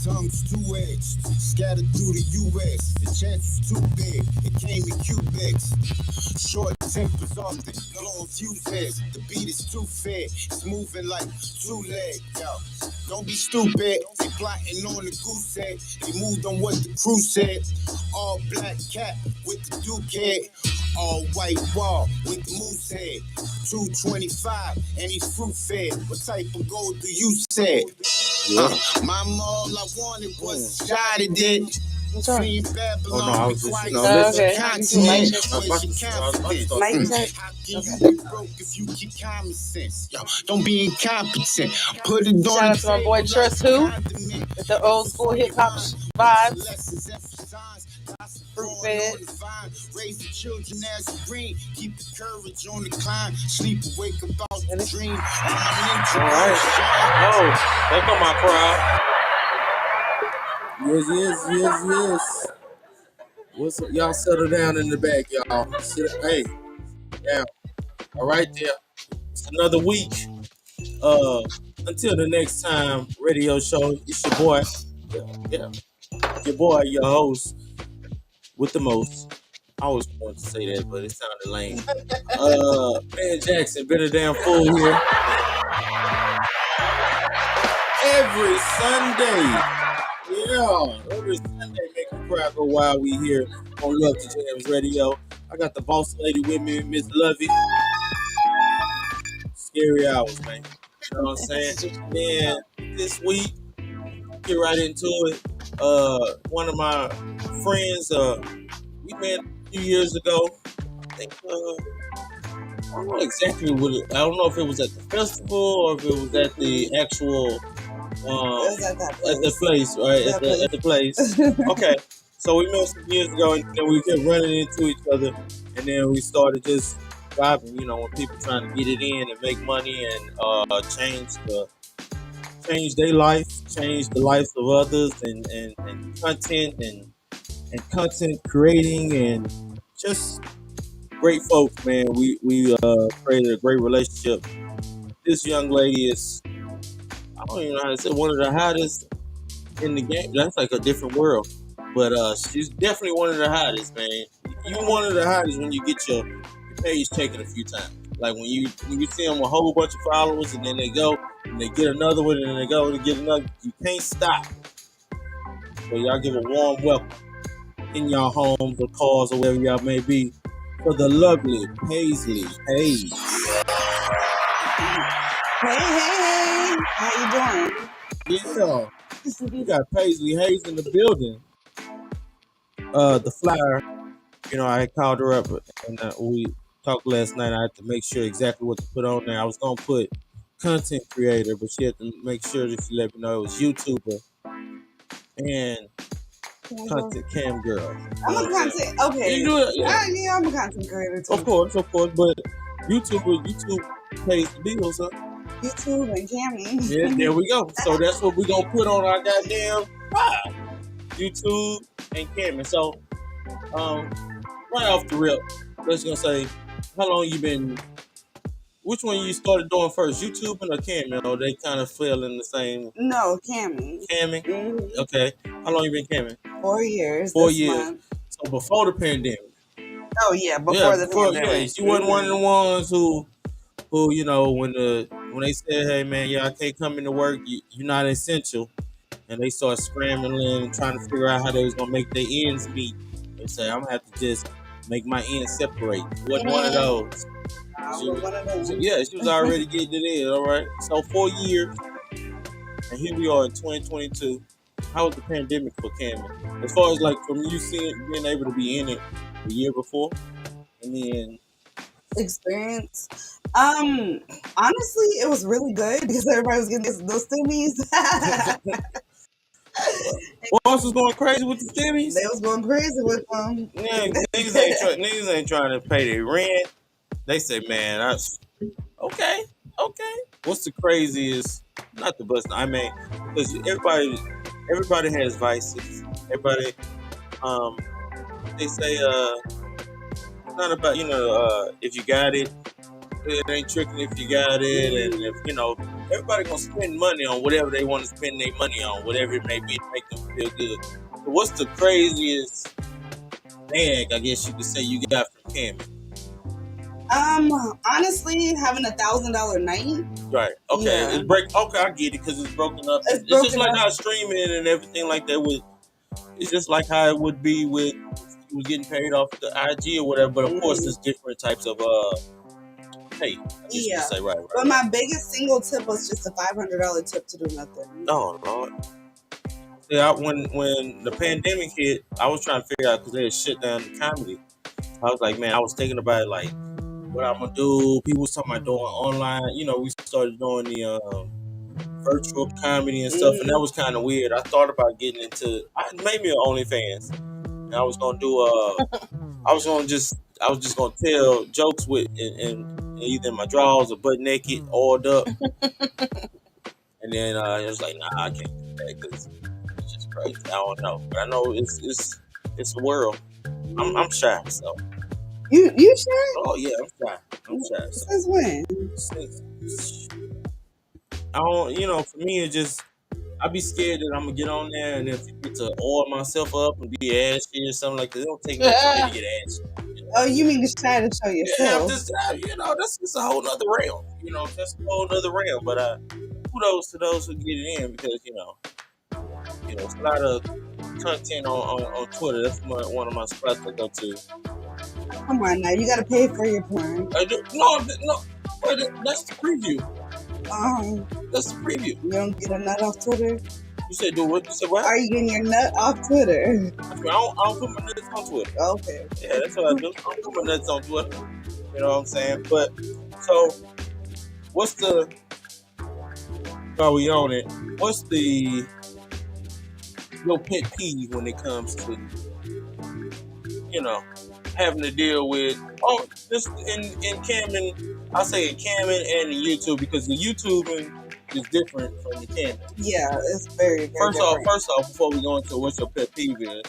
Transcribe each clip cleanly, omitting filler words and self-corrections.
Tongue's two-edged, scattered through the U.S. The chance was too big, it came in cubics. Short tempers often, blowing fuse heads. The beat is too fair, it's moving like two legs. Yo, don't be stupid, they plotting on the goose head. They moved on what the crew said. All black cat with the Duke head. All white wall with the moose head. 225 and he's fruit fed. What type of gold do you say? Mama, all I wanted was a shot at it. Seen Babylon requires content. Where's your confidence? How can you be broke if you keep common sense? Yo, don't be incompetent. Put it on. Shout out to my boy Trust Who with the old school hip hop vibes. Fruit fed. Raise the children as a green. Keep the courage on the climb. Sleep awake about the dream. All right. Oh, there go my crowd. Yes. What's up? Y'all settle down in the back, y'all. Hey, down. All right there. It's another week. Until the next time radio show, it's your boy. Yeah. Your boy, your host with the most. I always wanted to say that, but it sounded lame. Man Jackson, been a damn fool here. Every Sunday, make a crowd go wild. We here on Love to Jams Radio. I got the boss lady with me, Miss Lovey. Scary hours, man. You know what I'm saying? Man, this week, get right into it. One of my friends, we met a few years ago. I think, I don't know exactly what it, I don't know if it was at the festival or if it was at the actual, at the place, right? At the place. Okay. So we met some years ago and then we kept running into each other and then we started just vibing, you know, when people trying to get it in and make money and change their life, change the lives of others and content and content creating and just great folks, man. We created a great relationship. This young lady is, I don't even know how to say, one of the hottest in the game. That's like a different world. But she's definitely one of the hottest, man. You one of the hottest when you get your page taken a few times. Like when you see them a whole bunch of followers and then they go and they get another one and then they go and get another. You can't stop. So y'all give a warm welcome in y'all homes or cars or wherever y'all may be for the lovely Paisley Hayes. Hey, how you doing? Yeah. We got Paisley Hayes in the building. The flyer, you know, I had called her up and we talked last night. I had to make sure exactly what to put on there. I was going to put content creator, but she had to make sure that she let me know it was YouTuber and content cam girl. I'm a content, okay. You do it, yeah. Yeah, I'm a content creator too. Of course, but YouTube pays the bills, huh? YouTube and Cammy. Yeah, there we go. So that's what we're going to put on our goddamn file. YouTube and Cammy. So, right off the rip, let's gonna say, how long you been? Which one you started doing first, YouTube or Cammy? Or they kind of fell in the same? No, Cammy. Cammy. Mm-hmm. Okay. How long you been Cammy? 4 years. 4 years. Month. So before the pandemic. Oh yeah, before the pandemic. Yeah, you wasn't one of the ones who you know when they said, hey man, I can't come into work. You're not essential. And they start scrambling and trying to figure out how they was gonna make their ends meet. They say, I'm gonna have to just make my ends separate. Wasn't one of those. She was already getting it in, all right. So 4 years, and here we are in 2022. How was the pandemic for Cammy? As far as like from you being able to be in it the year before, and then experience. Honestly, it was really good because everybody was getting those stimmies. What else was going crazy with the stimmies? They was going crazy with them. Yeah, niggas ain't trying to pay their rent. They say, man, okay. What's the craziest? Not the bust. I mean, because everybody has vices. Everybody, they say, not about if you got it. It ain't tricking if you got it, and if everybody gonna spend money on whatever they want to spend their money on, whatever it may be to make them feel good. So what's the craziest bag, I guess you could say, you got from Cammy? Honestly, having $1,000 night. Right. Okay. Yeah. Okay, I get it because it's broken up. It's broken just like up. how streaming and everything like that it's just like how it would be with you was getting paid off the IG or whatever. But of course, there's different types of pay. Yeah. Say, right. But my biggest single tip was just a $500 tip to do nothing. Oh Lord. Yeah, when the pandemic hit, I was trying to figure out because they had shut down the comedy. I was like, man, I was thinking about it, like what I'm gonna do. People was talking about doing online. We started doing the virtual comedy and stuff, and that was kind of weird. I thought about getting into. I made me an OnlyFans, and I was gonna do. I was just gonna tell jokes with and either in my drawers or butt naked, oiled up, and then it was like, nah, I can't do that because it's just crazy. I don't know, but I know it's a world. I'm shy, so. You sure? Oh yeah, I'm shy. So. Since when? I don't, for me, it's just, I be scared that I'm gonna get on there and if I get to oil myself up and be ashy or something like that, it don't take much for me to get ashy. Oh, you mean just try to show yourself? Yeah, that's just a whole nother realm. That's a whole nother realm. But kudos to those who get it in because, it's a lot of content on Twitter. That's one of my spots I go to. Come on now, you gotta pay for your porn. No, that's the preview. That's the preview. You don't get a nut off Twitter? You said do what? You said what? Are you getting your nut off Twitter? I don't put my nuts on Twitter. Okay. Yeah, that's what I do. I don't put my nuts on Twitter. You know what I'm saying? But, so, while we on it, what's your pet peeve when it comes to, having to deal with, this in Camming, I'll say in Camming and in YouTube, because the YouTubing is different from the Camming. Yeah, it's very, very First different. off, before we go into what your pet peeve is,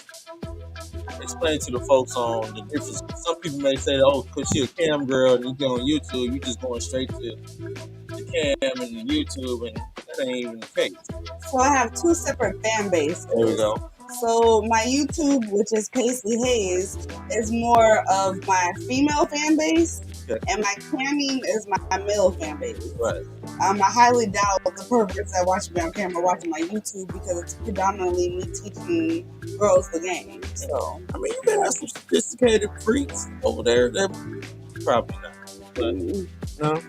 explain to the folks on the difference. Some people may say, because you're a cam girl and you go on YouTube, you just going straight to the cam and the YouTube, and that ain't even the case. So I have two separate fan bases. There we go. So my YouTube, which is Paisley Hayes, is more of my female fan base, and my camming is my male fan base. Right. I highly doubt the perverts that watch me on camera watching my YouTube because it's predominantly me teaching girls the game. So I mean, you better have some sophisticated freaks over there. They're probably not. But, no.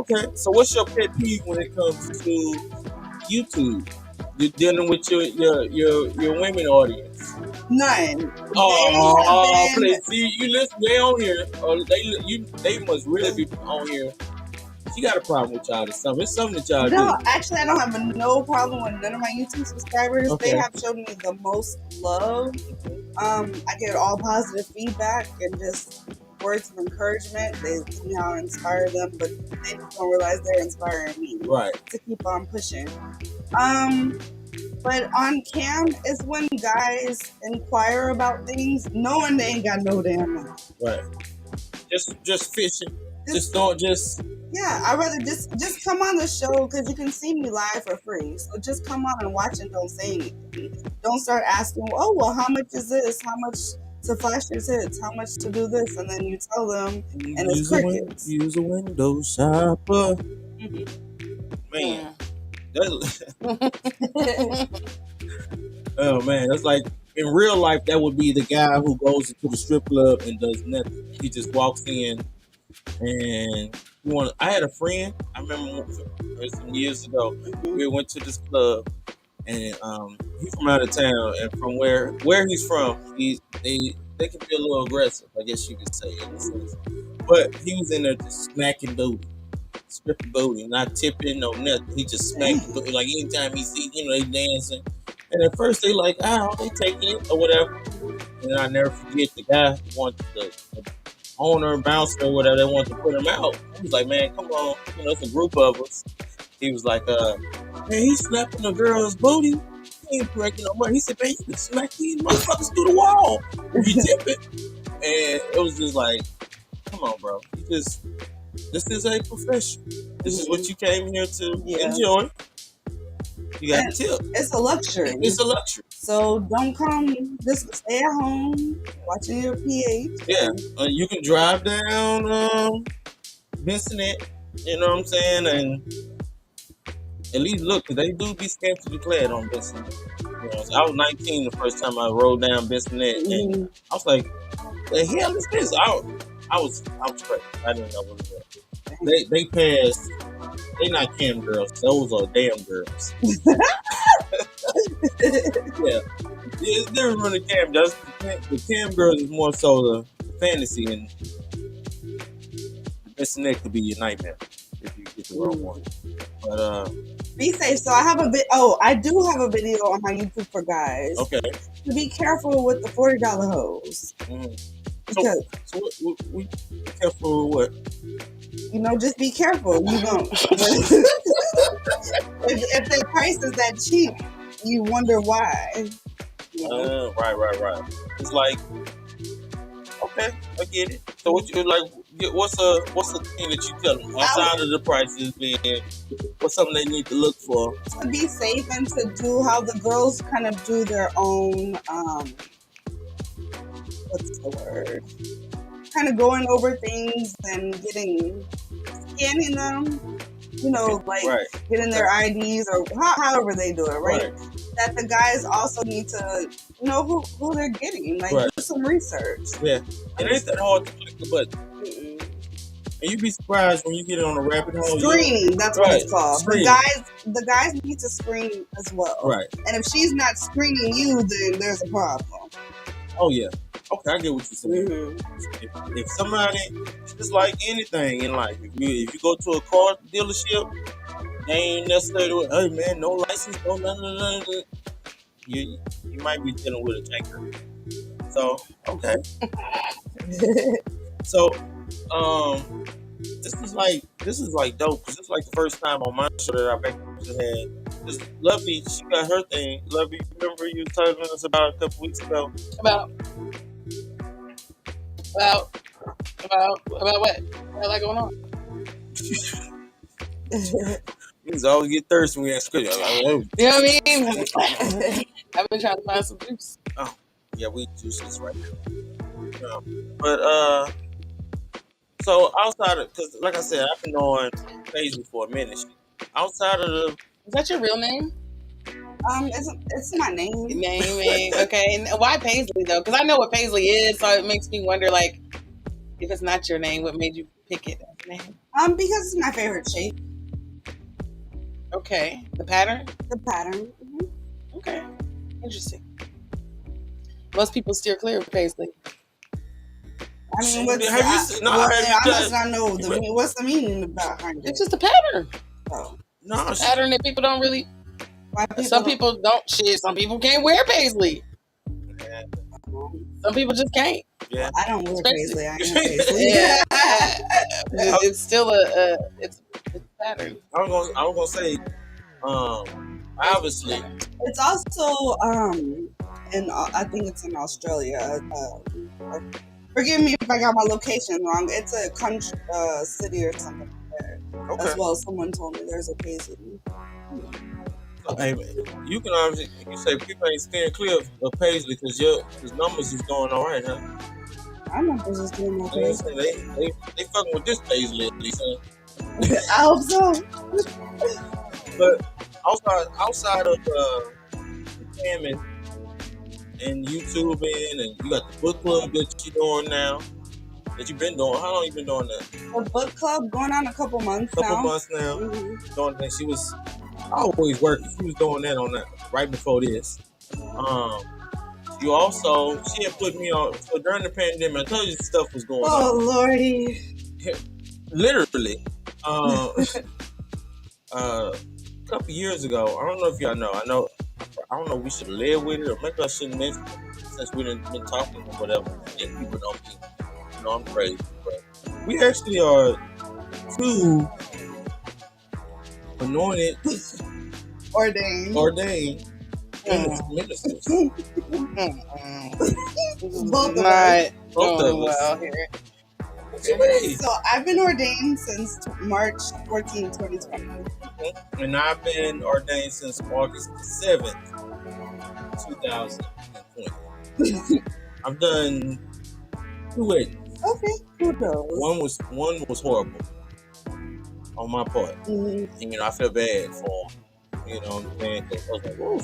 Okay. So what's your pet peeve when it comes to YouTube? You're dealing with your women audience. None. Please. See, you listen. They on here. They must really be on here. She got a problem with y'all or something. It's something that y'all do. No, actually, I don't have no problem with none of my YouTube subscribers. Okay. They have shown me the most love. I get all positive feedback and just words of encouragement. They tell me how I inspire them, but they just don't realize they're inspiring me. Right. To keep on pushing. But on cam is when guys inquire about things knowing they ain't got no damn money. Right. Just fishing. Yeah, I'd rather just come on the show because you can see me live for free. So just come on and watch and don't say anything. Don't start asking, oh, well, how much is this? How much to flash your tits? How much to do this? And then you tell them, and it's crickets. Use a window shopper. Man. Oh, man. That's like, in real life, that would be the guy who goes into the strip club and does nothing. He just walks in and I had a friend. I remember some years ago. We went to this club, and he's from out of town. And from where he's from, they can be a little aggressive, I guess you could say, in a sense. But he was in there just smacking booty, stripping booty, not tipping, no nothing. He just smacked booty. Like anytime he see, they dancing. And at first they like, they taking it or whatever. And I never forget the guy who wanted the owner, bouncer, or whatever, they wanted to put him out. He was like, man, come on. It's a group of us. He was like, man, he's slapping a girl's booty. He ain't breaking no money. He said, man, you can smack these motherfuckers through the wall if you tip it. it was just like, come on, bro. This is a profession. This is what you came here to enjoy. You got to tip. It's a luxury. It's a luxury. So don't come. Just stay at home watching your PH. Yeah, you can drive down Vincent. You know what I'm saying, and at least look, 'cause they do be scantily clad on Vincent. You know, so I was 19 the first time I rode down Vincent, and I was like, "The hell is this?" I was crazy. I didn't know what it was. They passed. They not cam girls. Those are damn girls. Yeah, it's different from the cam girls. The cam girls is more so the fantasy, and the Vincent could be your nightmare if you get the wrong one. But be safe. So I have I do have a video on my YouTube for guys. okay. To be careful with the $40 hoes. Because So we careful with what? just be careful. You don't. if their price is that cheap, you wonder why. Right. It's like, okay, I get it. So what you like? What's the thing that you tell them outside of the prices? Being what's something they need to look for To be safe and to do how the girls kind of do their own. What's the word? Kind of going over things and scanning them. Like right. getting their IDs or however they do it, right? That the guys also need to know who they're getting, like do some research. Yeah, it ain't that hard to click the button. And you'd be surprised when you get on a rabbit hole. Screening, that's what it's called. Screening. The guys need to screen as well. Right. And if she's not screening you, then there's a problem. Oh yeah. Okay, I get what you're saying. If somebody, it's like anything in life. If you go to a car dealership, they ain't necessarily, hey man, no license, no nothing. You might be dealing with a tanker. So okay. So this is like dope because it's like the first time on my show that I've actually had. This Lovey, she got her thing. Lovey, remember you telling us about a couple weeks ago? About what? What's like going on? Niggas always get thirsty when we ask questions. You know what I mean? I've been trying to find some juice. Oh, yeah, we juiceless right now. But so outside of, because like I said, I've been on Paisley for a minute. Outside of the, Is that your real name? It's my name. Okay. And why Paisley though? Because I know what Paisley is, so it makes me wonder, like, if it's not your name, what made you pick it as a name? Because it's my favorite shape. Okay. The pattern? The pattern. Okay. Interesting. Most people steer clear of Paisley. I mean, I must not know what's the meaning behind it. It's just a pattern. Oh. no, It's a pattern that people don't really. Some people don't shit. Some people can't wear Paisley. Some people just can't. Yeah. I don't wear Especially- Paisley. I am Paisley. Yeah. It's still it's a pattern. I was gonna say, obviously, It's also I think it's in Australia. Forgive me if I got my location wrong. It's a country, city or something like that. okay. As well, someone told me there's a Paisley. Hey, man, you can obviously say people ain't staying clear of Paisley because numbers is going all right, huh? I know this is doing my They Paisley. they fucking with this Paisley at least, huh? I hope so. But outside of camming and YouTubing, and you got the book club that you doing now, that you've been doing. How long you been doing that? The book club going on a couple months now. Months now. Mhm. Doing that. She was always working. She was doing that on that right before this. You also, she had put me on. So during the pandemic, I told you stuff was going Oh on. lordy! Literally. A couple years ago, I don't know if y'all know. I don't know if we should live with it, or maybe I shouldn't mention it since we done been talking or whatever. Yeah, people don't think, I'm crazy. But we actually are two anointed, Ordained. ministers. Both of us. Not Both of us. Well, here. What you mean? So I've been ordained since March 14, 2020. And I've been ordained since August 7th, 2020. I've done 2 weddings. Okay, kudos. One was horrible on my part. Mhm. And, I feel bad for him. You know what I'm saying? 'Cause I was like, oh,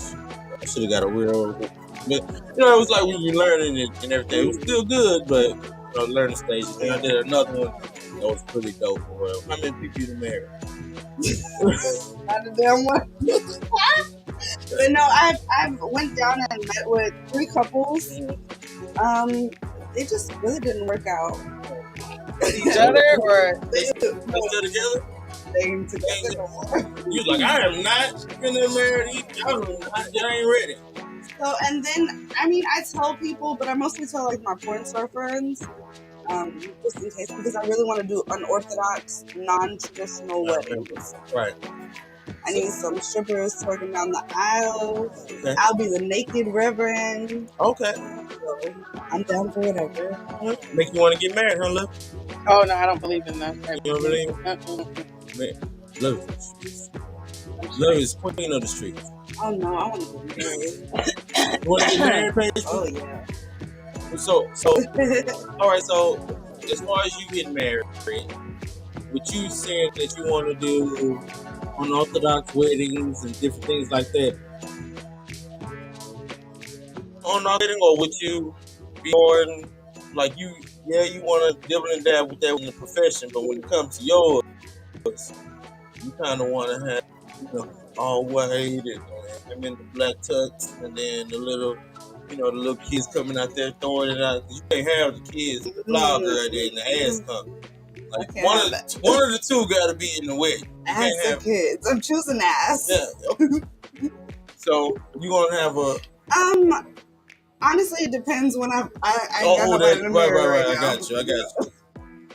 I should have got a real. But, it was like we were learning it and everything. It was still good, but learning stages. And I did another one that was pretty dope. Well, how many people you married? Not a damn one. But no, I went down and met with 3 couples. They just really didn't work out. Each other or They Still together? staying together no more. You like, I am not gonna marry y'all. Y'all ain't ready. So, and then, I mean, I tell people, but I mostly tell like my porn star friends, just in case, because I really want to do unorthodox, non-traditional weddings. Right. I need some strippers twerking down the aisles. Okay. I'll be the naked reverend. Okay. So I'm down for whatever. Make you want to get married, huh, Love? oh no, I don't believe in that. You don't believe? Man, Love is queen of the streets. Oh no, I want to get married. You want to get married, Paige? Oh yeah. So, all right. So, as far as you getting married, what you said that you want to do unorthodox weddings and different things like that, on our wedding, or would you be more like you want to dibble and dab with that in the profession, but when it comes to yours, you kind of want to have, all white and them in the black tux, and then the little kids coming out there throwing it out. You can't have the kids, the flower girl there in the ass pump. Like Okay, one of the two got to be in the wedding. Ass and kids. I'm choosing ass. Yeah. So you gonna have a Honestly, it depends when I got that nobody in the mirror right. right I now. got you.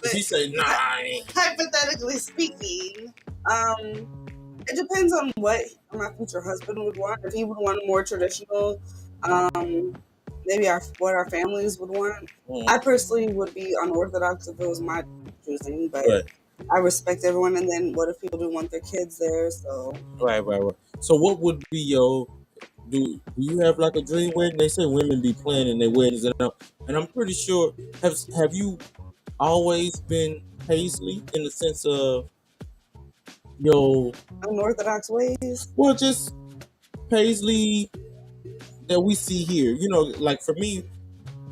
If he say nah, I ain't. Hypothetically speaking, it depends on what my future husband would want. If he would want a more traditional, maybe what our families would want. I personally would be unorthodox if it was my choosing, but Right. I respect everyone. And then what if people do want their kids there? So Right. So what would be your do you have like a dream wedding? They say women be planning their weddings, and I'm pretty sure have you always been Paisley in the sense of your unorthodox ways. well, just Paisley that we see here. Like for me,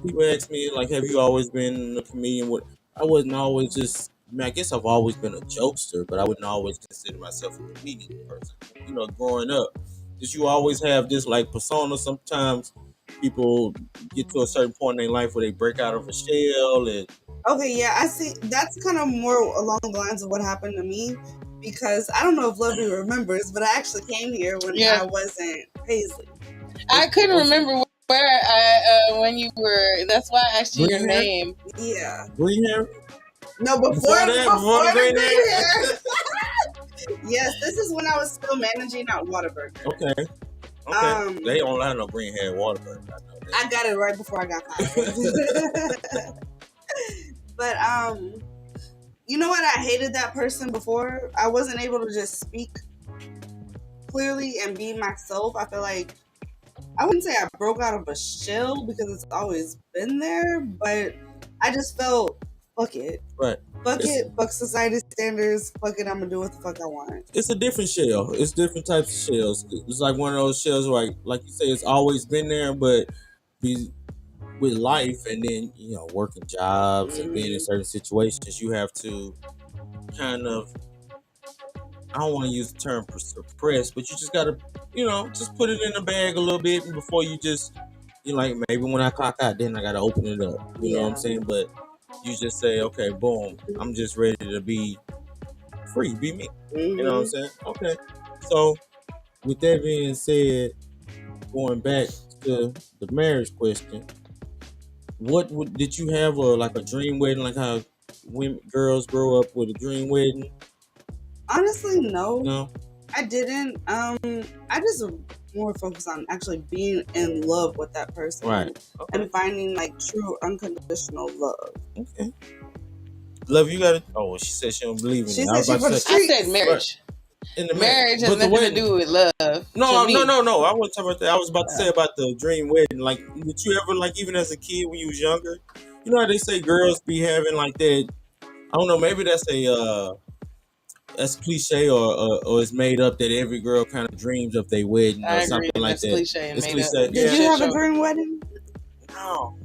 people ask me like, have you always been a comedian? I wasn't always just. I mean, I guess I've always been a jokester, but I wouldn't always consider myself a comedian person. Growing up, did you always have this like persona? Sometimes people get to a certain point in their life where they break out of a shell and. Okay, yeah, I see. That's kind of more along the lines of what happened to me, because I don't know if Lovely remembers, but I actually came here when I wasn't Paisley. I couldn't remember where when you were. That's why I asked you your name. Yeah. Green hair? No, before the green hair. Yes, this is when I was still managing out Whataburger. Okay. They don't have no green hair Whataburger. I got it right before I got fired. But you know what? I hated that person before. I wasn't able to just speak clearly and be myself. I feel like I wouldn't say I broke out of a shell because it's always been there, but I just felt fuck it. Right. Fuck it. Fuck society standards. Fuck it. I'm gonna do what the fuck I want. It's a different shell. It's different types of shells. It's like one of those shells where, like you say, it's always been there, but with life and then working jobs and being in certain situations, you have to kind of, I don't want to use the term suppress, but you just gotta just put it in the bag a little bit before you just like maybe when I clock out, then I gotta open it up. You know what I'm saying? But you just say, okay, boom, I'm just ready to be free, be me. You know what I'm saying? Okay. So with that being said, going back to the marriage question, did you have a dream wedding, like how girls grow up with a dream wedding? Honestly, no. No. I didn't. I just more focused on actually being in love with that person, Right. Okay. and finding like true unconditional love. Okay. Love, you gotta. Oh, she said she don't believe in She it. I said was she about for to the I say said marriage. in the Marriage has but the nothing to wedding. do with love. No, to me. no. I wasn't talking about that. I was about to say about the dream wedding. Like, did you ever, like, even as a kid when you was younger, you know how they say girls be having like that? I don't know. Maybe that's cliche or it's made up that every girl kind of dreams of their wedding I or agree. something like That's that. cliche and It's made up. cliche. Did Yeah. you have Shit a show. dream wedding? No.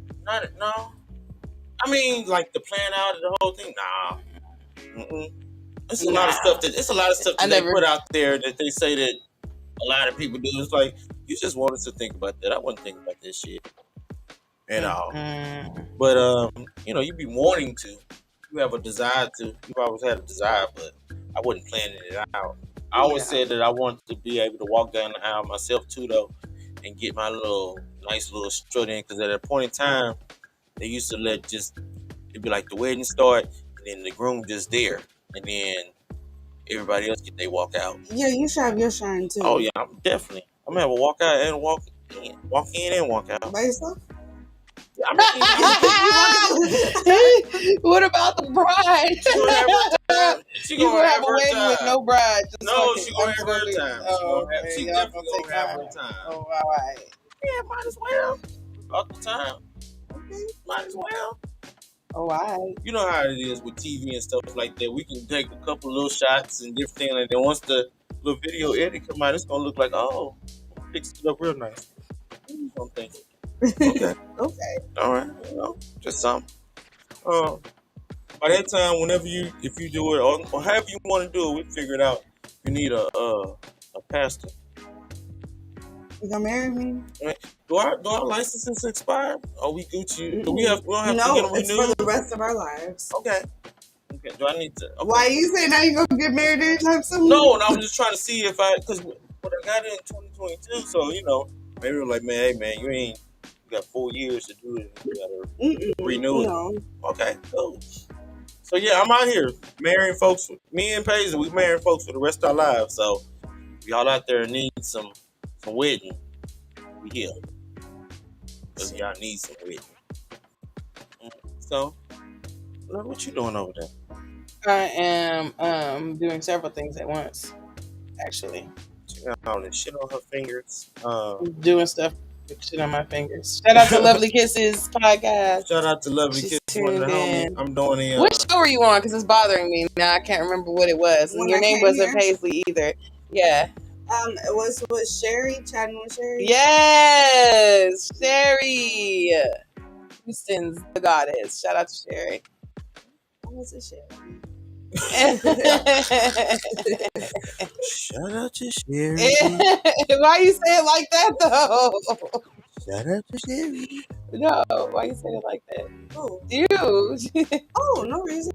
I mean, like the plan out of the whole thing. Nah. Mm-mm. It's a lot of stuff that I they never- put out there that they say that a lot of people do. It's like you just wanted to think about that. I wasn't thinking about this shit. And all. But you know, you be wanting to. You have a desire to. You've always had a desire, but I wasn't planning it out. I always said that I wanted to be able to walk down the aisle myself too, though, and get my nice little strut in. Because at a point in time, they used to it'd be like the wedding start, and then the groom just there, and then everybody else get they walk out. Yeah, you should have your shine too. Oh yeah, I'm gonna have a walk out and walk in and walk out. By yourself? I mean, What about the bride? she gonna have her time. She You gonna have a her wedding time. with no bride. Just No, fucking- she gonna I'm have her be- time. Oh, She okay. Y'all definitely gonna gonna have take her time. Oh, all right. Yeah, might as well. All the time. Might as well. Oh, all right. You know how it is with TV and stuff like that. We can take a couple little shots and different things, and then once the little video edit come out, it's gonna look like, oh, fix it up real nice. You don't think? Okay. Okay. All right. You know, just something. By that time, if you do it or however you want to do it, we figure it out. You need a pastor. You gonna marry me? Do our licenses expire? Are we Gucci? We don't have to No, get them it's renewed? for the rest of our lives. Okay. Do I need to? Okay. Why you say now you gonna get married anytime soon? No, I'm just trying to see because what I got in 2022, so you know, maybe we're like, man, hey man, you got 4 years to do it. You gotta renew it. No. Okay, cool. So yeah, I'm out here marrying folks. Me and Paisley, we marrying folks for the rest of our lives. So if y'all out there need some wedding, we here. Cause y'all need some wedding. So, what you doing over there? I am doing several things at once. Actually, She got all this shit on her fingers. doing stuff with shit on my fingers. Shout out to Lovely Kisses podcast. Shout out to Lovely She's Kids, one of the tuned in. homies. I'm doing a. What show were you on? Because it's bothering me now. I can't remember what it was. And When your I name came wasn't here? Paisley either. Yeah. It was with Sherry, chatting with Sherry. Yes, Sherry. Houston's the goddess. Shout out to Sherry. What was it, Sherry? Shout out to Sherry. Why you say it like that though? Shout out to Sherry. No, why you say it like that? Oh, You. oh, no reason.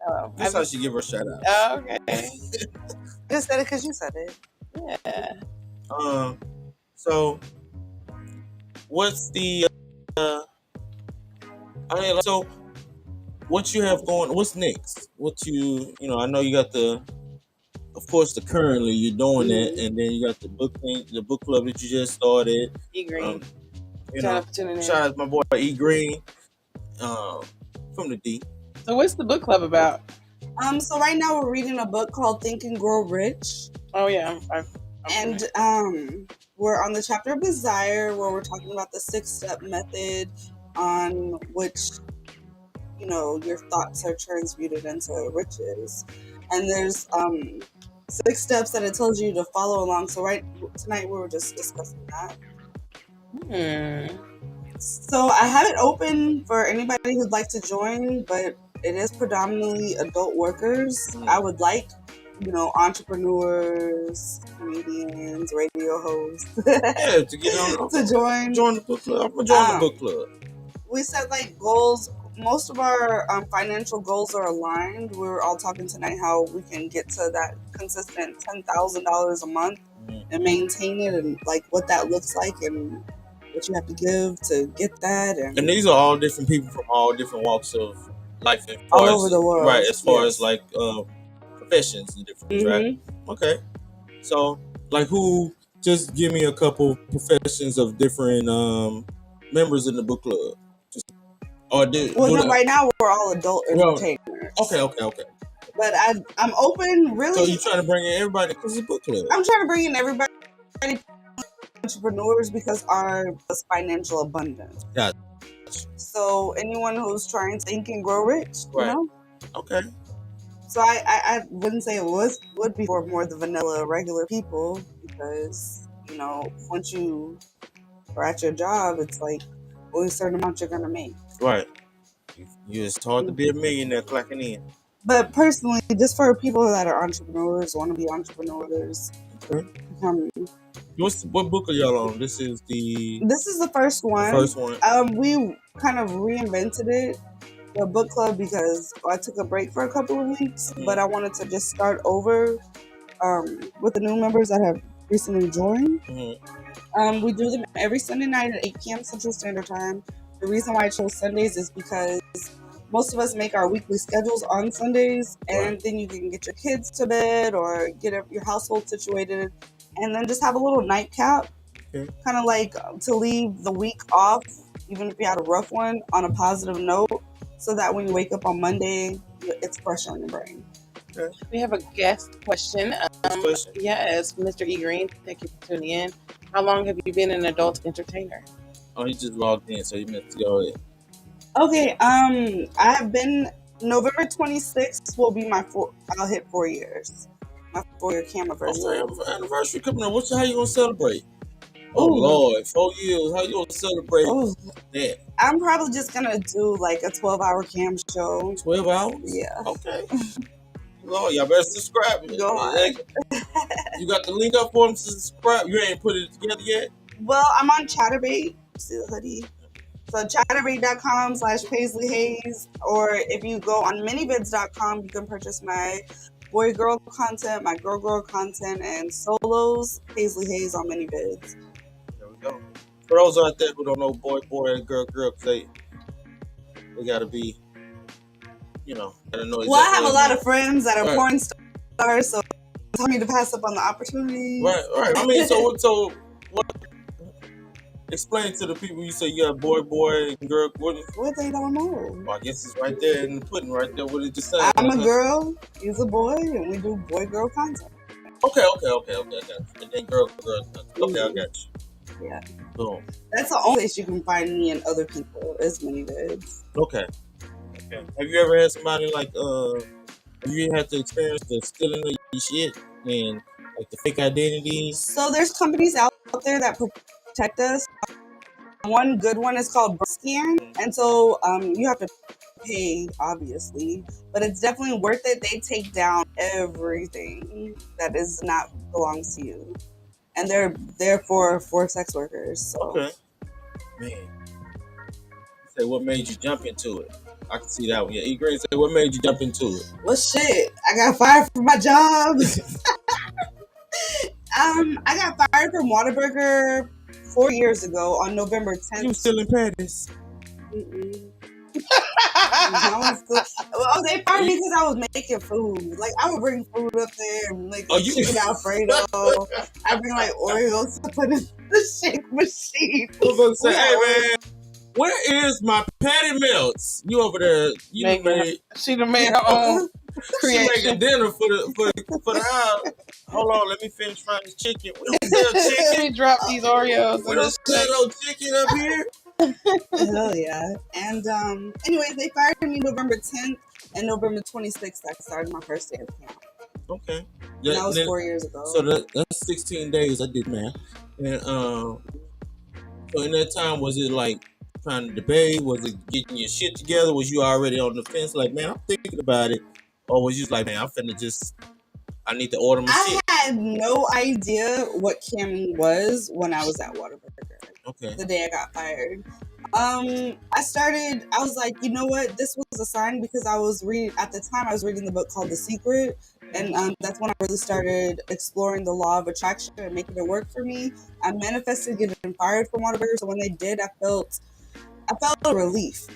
Oh, That's how she give her shout out. oh, okay. Just said it because you said it. Yeah. So what's the so what you have going? What's next? What you know? I know you got of course, currently you're doing that, and then you got the book thing, the book club that you just started. E Green. You Shout know, out for tuning in. shout out to my boy E Green, from the D. So what's the book club about? So right now we're reading a book called Think and Grow Rich. Oh yeah. And we're on the chapter of desire, where we're talking about the 6-step method on which, you know, your thoughts are transmuted into riches. And there's 6 steps that it tells you to follow along. So tonight we were just discussing that. So I have it open for anybody who'd like to join, but it is predominantly adult workers. I would like, you know, entrepreneurs, comedians, radio hosts Yeah, to get on to join. join the book club. I'm gonna join the book club. We set like goals. Most of our financial goals are aligned. We were all talking tonight how we can get to that consistent $10,000 a month and maintain it, and like what that looks like and what you have to give to get that. And these are all different people from all different walks of life, as All far over as- the world, right? As far yes. as like professions and different, right? Okay. So, like, who just give me a couple professions of different members in the book club. Or Well, no, right now we're all adult Well, entertainers. Okay. But I'm open, So really. you're trying to bring in everybody because it's a book club. I'm trying to bring in everybody, entrepreneurs, because our financial abundance. Gotcha. So anyone who's trying to think and grow rich, you Right. know. Okay. So I wouldn't say it would be for more the vanilla regular people, because once you are at your job, it's like only a certain amount you're gonna make. Right. It's hard to be a millionaire clocking in. But personally, just for people that are entrepreneurs, want to be entrepreneurs, Okay. What book are y'all on? This is the first one. first one. We kind of reinvented it, the book club, because I took a break for a couple of weeks, but I wanted to just start over with the new members that have recently joined. We do them every Sunday night at 8 p.m. Central Standard Time. The reason why I chose Sundays is because most of us make our weekly schedules on Sundays, and then you can get your kids to bed or get your household situated, and then just have a little nightcap, kind of like to leave the week off, even if you had a rough one, on a positive note, so that when you wake up on Monday, it's fresh on your brain. We have a guest question. Yes, Mr. E. Green, thank you for tuning in. How long have you been an adult entertainer? Oh, he just logged in, so he meant to go ahead. Okay, I have been, November 26th will be I'll hit 4 years. My 4-year camera Anniversary coming up. How you gonna celebrate? Oh Lord, 4 years. How you gonna celebrate that? I'm probably just gonna do like a 12-hour cam show. 12 hours? Yeah. Okay. Lord, y'all better subscribe. Go on. You got the link up for them to subscribe? You ain't put it together yet? Well, I'm on Chatterbait. See the hoodie? So chatterbait.com/Paisley Hayes, or if you go on minivids.com, you can purchase my boy-girl content, my girl content, and solos, Paisley Hayes on minivids. There we go. For those out there who don't know boy, and girl, they gotta be, gotta know exactly. Well, I have a lot of friends that are porn stars, so tell me to pass up on the opportunity. Right. I mean, so what? Explain to the people. You say you got boy, and girl. What they don't know? Well, I guess it's right there in the pudding, right there. What did you say? I'm a girl, he's a boy, and we do boy-girl content. Okay. I got you. And then girl content. Okay, I got you. Yeah. Boom. That's the only place you can find me and other people is minivids. Okay. Have you ever had somebody like have you had to experience the stealing of your shit and like the fake identities? So there's companies out there that protect us. One good one is called Scan, and so you have to pay, obviously, but it's definitely worth it. They take down everything that is not belongs to you, and they're there for sex workers. So. Okay, man. Say what made you jump into it? I can see that one. Yeah, E. Green said, what made you jump into it? Well, shit, I got fired from my job. I got fired from Whataburger 4 years ago on November 10th. You were still in Paris. Well, they fired me because I was making food. Like, I would bring food up there and make chicken Alfredo. I bring like Oreos to put in the shake machine. I was going to say, hey man, where is my patty melts? You over there? She done made her own creation. She making dinner for the house. Hold on, let me finish frying this chicken. We don't sell chicken. Let me drop these Oreos. We don't sell no chicken up here. Hell yeah. And anyways, they fired me November 10th, and November 26th I started my first day of camp. Okay. And that was 4 years ago. So that's 16 days. I did math. And so in that time, was it like trying to debate? Was it getting your shit together? Was you already on the fence? Like, man, I'm thinking about it. Or was you like, man, I need to order my shit? I had no idea what camming was when I was at Whataburger. Okay. The day I got fired. I was like, you know what? This was a sign, because I was reading the book called The Secret. And that's when I really started exploring the law of attraction and making it work for me. I manifested getting fired from Whataburger. So when they did, I felt a relief.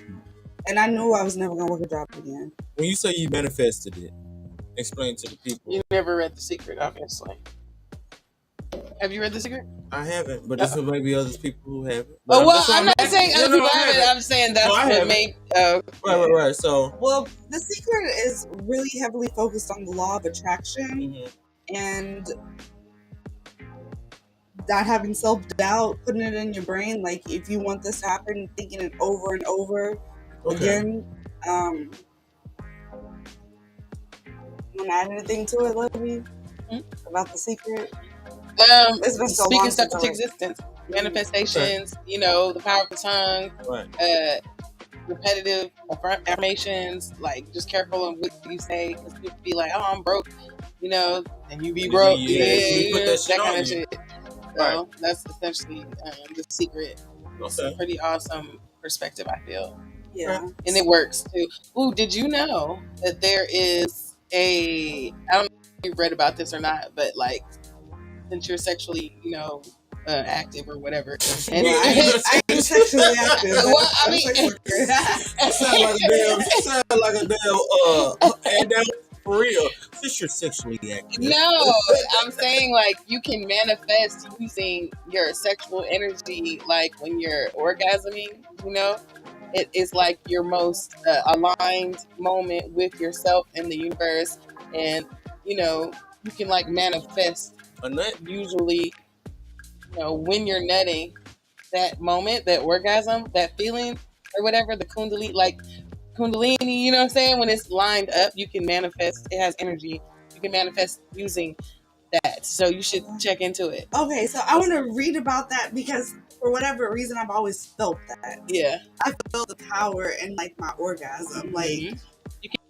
And I knew I was never going to work a job again. When you say you manifested it, explain to the people. You never read The Secret, obviously. Have you read The Secret? I haven't, but this may be other people who haven't. Oh, well, That's why I'm not asking. saying No, other no, people I haven't. haven't. I'm saying that's No, I what haven't. made. Right. So, Well, The Secret is really heavily focused on the law of attraction mhm. and not having self-doubt, putting it in your brain. Like, if you want this to happen, thinking it over and over Okay. again. Want to add anything to it, Lovey? About The Secret? It's been so Speaking long stuff since into I- existence, manifestations, you know, the power of the tongue, Right. repetitive affirmations, like just careful of what you say, because people be like, oh, I'm broke, you know, and you be broke, You put that shit kind on of you. shit. So that's essentially The Secret. It's a Okay. pretty awesome perspective, I feel. Yeah. And it works too. Ooh, did you know that there is I don't know if you've read about this or not, but like, since you're sexually, you know, active or whatever. And I am sexually active. Well, I mean, sound like a damn handout for real. Since you're sexually active. no, I'm saying like you can manifest using your sexual energy, like when you're orgasming, you know. It is like your most aligned moment with yourself and the universe, and you know you can like manifest. A nut? Usually, you know, when you're nutting, that moment, that orgasm, that feeling, or whatever, the kundalini, you know what I'm saying? When it's lined up, you can manifest. It has energy. You can manifest using that. So you should check into it. Okay, so I want to read about that because for whatever reason, I've always felt that. Yeah. I feel the power in like my orgasm. Like you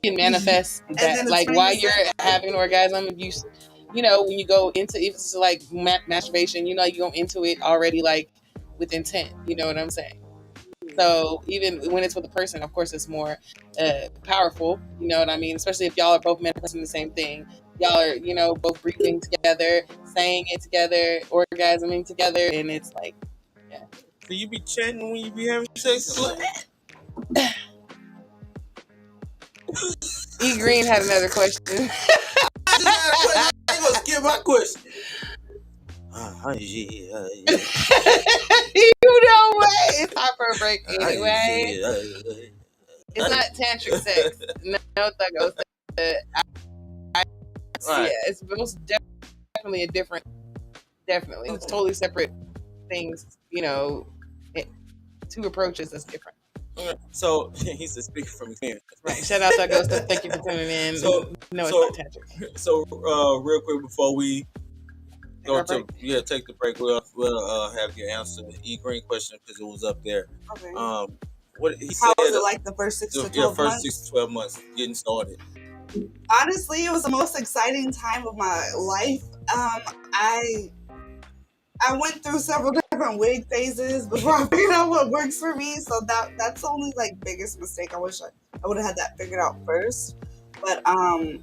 can manifest And that, then it's like funny while you you're said that. having an orgasm, if you know, when you go into it's like masturbation, you know, you go into it already like with intent. You know what I'm saying? So even when it's with a person, of course, it's more powerful. You know what I mean? Especially if y'all are both manifesting the same thing. Y'all are, you know, both breathing together, saying it together, orgasming together, and it's like, yeah. Do you be chanting when you be having sex? E Green had another question. I ain't gonna skip my question. You know what? It's time for a break anyway. It's not tantric sex. No, Thuggos. Yeah, it's most definitely a different. Definitely, it's totally separate things. You know, two approaches that's different. So he's a speaker from experience. Right. Shout out Thuggos. Thank you for tuning in. No, it's not tantric. So real quick before we go to take the break, we'll have you answer the E Green question because it was up there. Okay. What he How said? was it like the first 6 to 12 months? 6 to 12 months getting started. Honestly, it was the most exciting time of my life. I went through several different wig phases before I figured out what works for me. So that's the only like biggest mistake. I wish I would have had that figured out first. But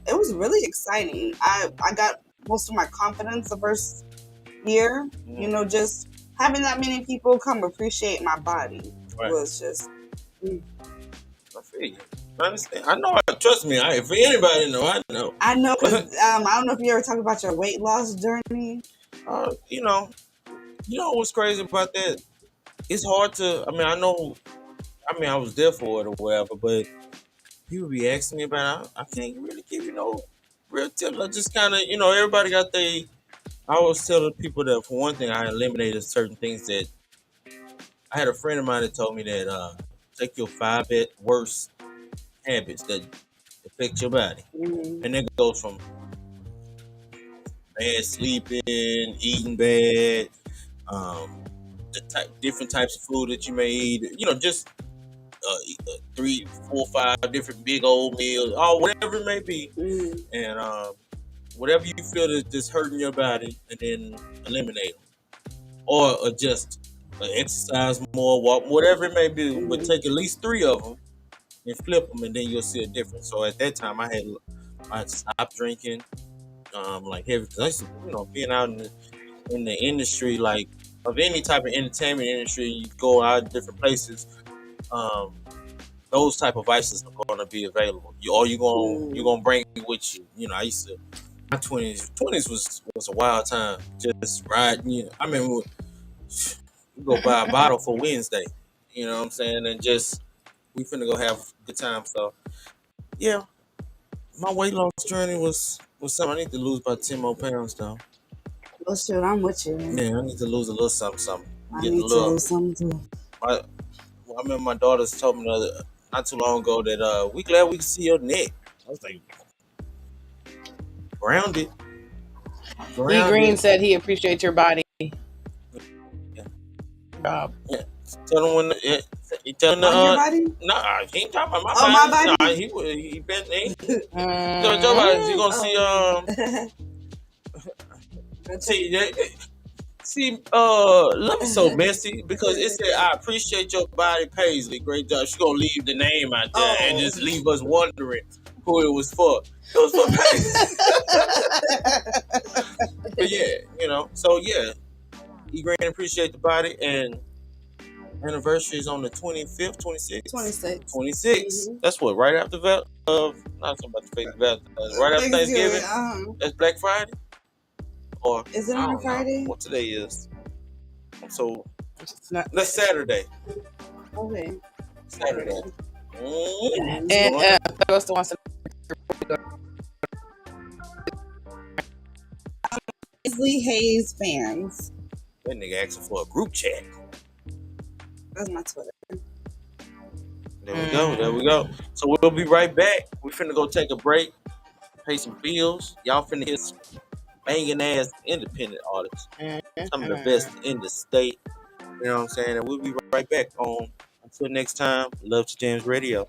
it was really exciting. I got most of my confidence the first year. You know, just having that many people come appreciate my body was just. I feel you. I understand. I know. Trust me. If anybody know, I know. I know. 'Cause, I don't know if you ever talk about your weight loss journey. You know what's crazy about that? It's hard to. I mean, I was there for it or whatever, but people be asking me about it. I can't really give you no real tips. I just kind of, everybody got I always tell the people that for one thing, I eliminated certain things that. I had a friend of mine that told me that take your 5 worst habits that affect your body, and that goes from bad sleeping, eating bad, different types of food that you may eat. Just 3, 4, 5 different big old meals, or whatever it may be, and whatever you feel is just hurting your body, and then eliminate them, or adjust. Exercise more, walk, whatever it may be, but take at least 3 of them and flip them, and then you'll see a difference. So at that time, I had stopped drinking, like heavy, because I used to, being out in the industry, like of any type of entertainment industry, you go out different places. Those type of vices are going to be available. You're gonna bring it with you. I used to My twenties was a wild time. Just riding. You know, I mean, we go buy a bottle for Wednesday. You know what I'm saying? And just we finna go have a good time. So yeah, my weight loss journey was something. I need to lose about 10 more pounds though. Oh shit, I'm with you. Yeah, I need to lose a little something. I Getting need a to little. lose something too. I remember my daughters told me not too long ago that we glad we can see your neck. I was like, grounded. E Green said he appreciates your body. Rob. Yeah. Tell him when. Yeah, he tell him On your body? Nah, he ain't talking about my Oh, body. my body? Nah, he been. Joe Biden, you gonna see love is so messy because it said I appreciate your body, Paisley. Great job. She gonna leave the name out there and just leave us wondering who it was for. It was for Paisley. But yeah, you know. So yeah, E Green appreciate the body, and anniversary is on the 25th, 26th? 26. 26. That's what, right after not talking about the fake Valentine's, right after Thanksgiving? That's Black Friday? Or is it on a Friday? What today is? So that's Saturday. Okay. Saturday. And also wants to Paisley Hayes fans. That nigga asking for a group chat. That's my Twitter. There we go. So we'll be right back. We finna go take a break, pay some bills. Y'all finna hear some banging ass independent artists. Some of the best in the state. You know what I'm saying? And we'll be right back on Until Next Time, Love to James Radio.